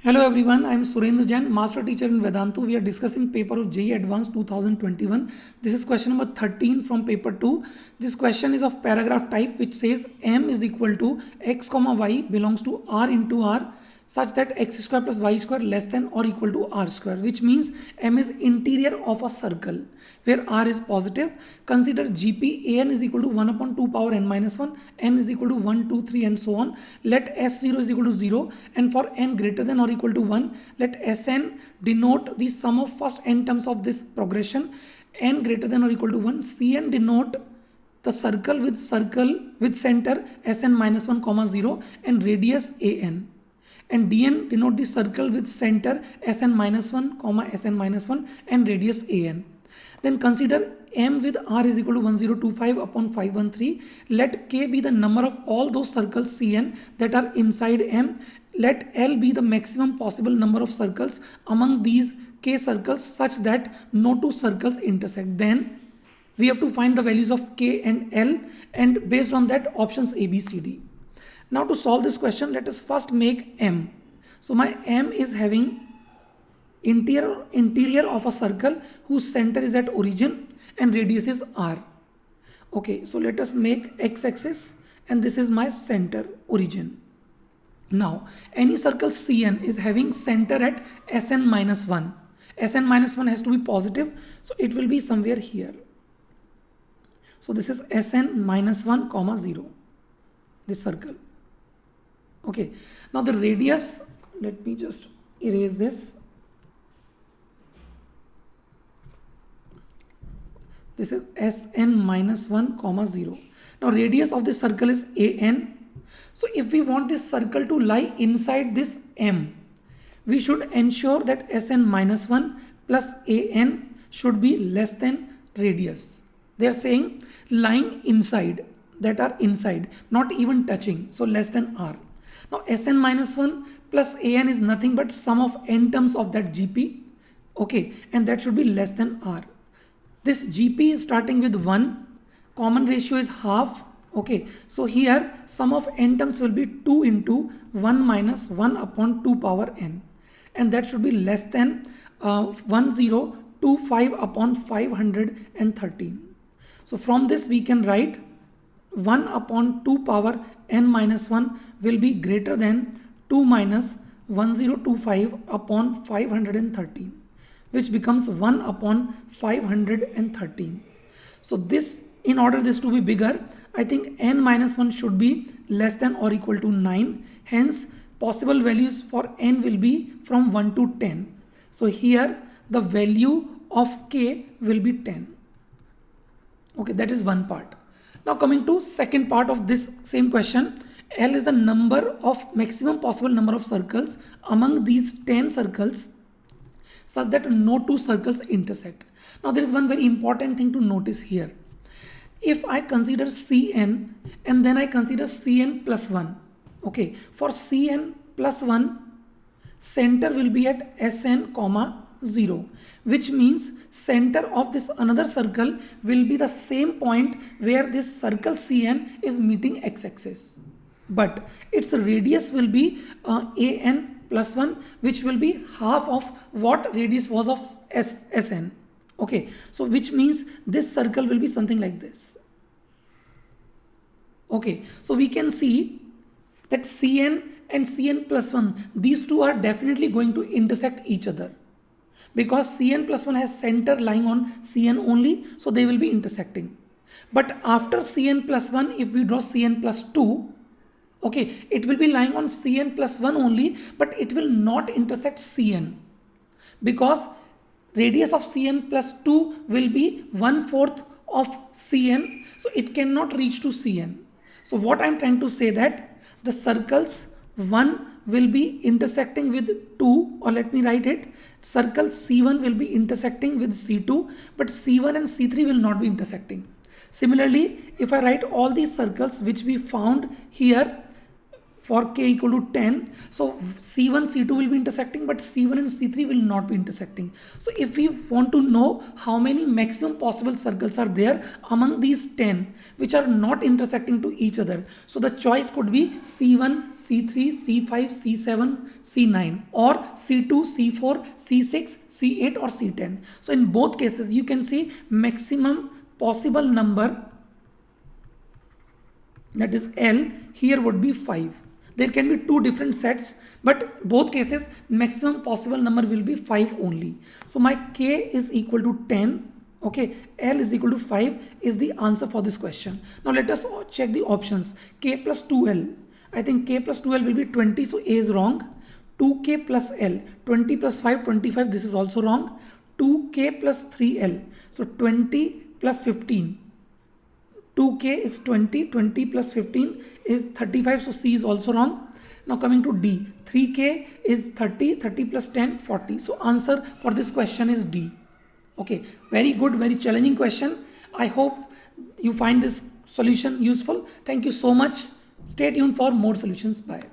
Hello everyone, I am Surendra Jain, Master Teacher in Vedantu. We are discussing paper of JEE Advanced 2021. This is question number 13 from paper 2. This question is of paragraph type which says M is equal to x comma y belongs to R into R such that x square plus y square less than or equal to R square, which means M is interior of a circle where R is positive. Consider GP An is equal to 1 upon 2 power n minus 1, n is equal to 1, 2, 3 and so on. Let S0 is equal to 0 and for n greater than or equal to 1, let Sn denote the sum of first n terms of this progression. N greater than or equal to 1, Cn denote the circle with center Sn minus 1 comma 0 and radius An. And Dn denote the circle with center Sn minus 1 comma Sn minus 1 and radius An. Then consider M with R is equal to 1025 upon 513. Let K be the number of all those circles Cn that are inside M. Let L be the maximum possible number of circles among these K circles such that no two circles intersect. Then we have to find the values of K and L, and based on that options A, B, C, D. Now to solve this question, let us first make M. So my M is having interior of a circle whose center is at origin and radius is R. Okay, so let us make x-axis and this is my center origin. Now any circle Cn is having center at Sn minus 1. Sn minus 1 has to be positive, so it will be somewhere here. So this is Sn minus 1 comma 0, this circle. Okay, now the radius, let me just erase this. This is Sn minus 1 comma 0. Now radius of this circle is An. So if we want this circle to lie inside this M, we should ensure that Sn minus 1 plus An should be less than radius. They are saying lying inside, that are inside, not even touching, so less than R. Now Sn minus 1 plus An is nothing but sum of n terms of that GP, okay, and that should be less than R. This GP is starting with 1, common ratio is half, okay, so here sum of n terms will be 2 into 1 minus 1 upon 2 power n, and that should be less than 1025 upon 513. So from this we can write 1 upon 2 power n minus 1 will be greater than 2 minus 1025 upon 513, which becomes 1 upon 513. So this, in order this to be bigger, I think n minus 1 should be less than or equal to 9. Hence possible values for n will be from 1 to 10. So here the value of k will be 10. Okay, that is one part. Now coming to second part of this same question, L is the number of maximum possible number of circles among these 10 circles such that no two circles intersect. Now there is one very important thing to notice here. If I consider Cn and then I consider Cn plus 1, okay, for Cn plus 1, center will be at Sn comma 0, which means center of this another circle will be the same point where this circle Cn is meeting x-axis, but its radius will be An plus 1, which will be half of what radius was of Sn. Okay, so which means this circle will be something like this. Okay, so we can see that Cn and Cn plus 1, these two are definitely going to intersect each other, because Cn plus 1 has center lying on Cn only, so they will be intersecting. But after Cn plus 1, if we draw Cn plus 2, okay, it will be lying on Cn plus 1 only, but it will not intersect Cn, because radius of Cn plus 2 will be 1/4 of Cn, so it cannot reach to Cn. So what I am trying to say that the circles 1 will be intersecting with 2, or let me write it, circle C1 will be intersecting with C2, but C1 and C3 will not be intersecting. Similarly, if I write all these circles which we found here for k equal to 10. So C1, C2 will be intersecting, but C1 and C3 will not be intersecting. So if we want to know how many maximum possible circles are there among these 10 which are not intersecting to each other, so the choice could be C1, C3, C5, C7, C9, or C2, C4, C6, C8 or C10. So in both cases you can see maximum possible number, that is L, here would be 5. There can be two different sets, but both cases maximum possible number will be 5 only. So my k is equal to 10. Okay, L is equal to 5 is the answer for this question. Now let us check the options. K plus 2L. I think k plus 2L will be 20, so A is wrong. 2k plus L, 20 plus 5, 25, this is also wrong. 2k plus 3L, so 20 plus 15. 2k is 20, 20 plus 15 is 35, so C is also wrong. Now coming to D, 3k is 30, 30 plus 10, 40. So answer for this question is D. Okay, very good, very challenging question. I hope you find this solution useful. Thank you so much. Stay tuned for more solutions. Bye.